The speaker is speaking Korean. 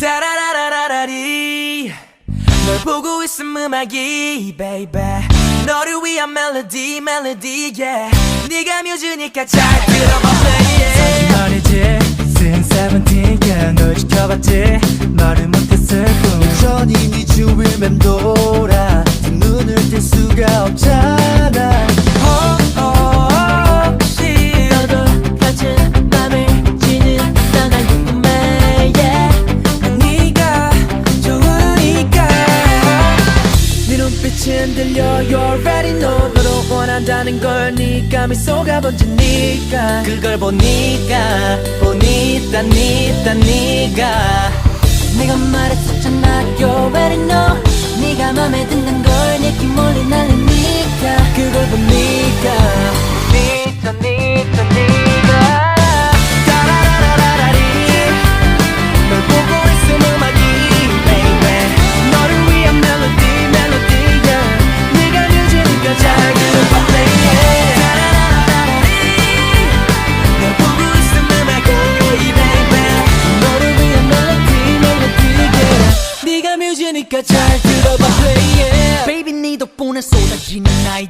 따라라라라리 널 보고 있음 음악이 baby 너를 위한 멜로디 yeah 네가 뮤즈니까 잘 들어봐 play it 말이지 쓴 세븐틴 널 지켜봤지 말을 못했을 뿐 여전히 네 주위를 맴돌아 두 눈을 뗄 수가 없잖아 혹시 너도 같은 맘을 지는 난 궁금해 yeah. 네가 좋으니까 네 눈빛은 들려 You already know 너로 원한다는 걸 네가 미소가 번지니까 그걸 보니까 네가 내가 말했었잖아 You already know 네가 맘에 든다는 걸 느낌 몰래 날리니까 그걸 보니까 네가 따라라라라리 널 보고 있음 음악이 baby 너를 위한 멜로디 yeah 네가 뮤즈니까 잘 들어봐 play it 따라라라라리 널 보고 있음 음악이 baby 너를 위한 멜로디 yeah 네가 뮤즈니까 잘 들어봐 play it Baby 네 덕분에 so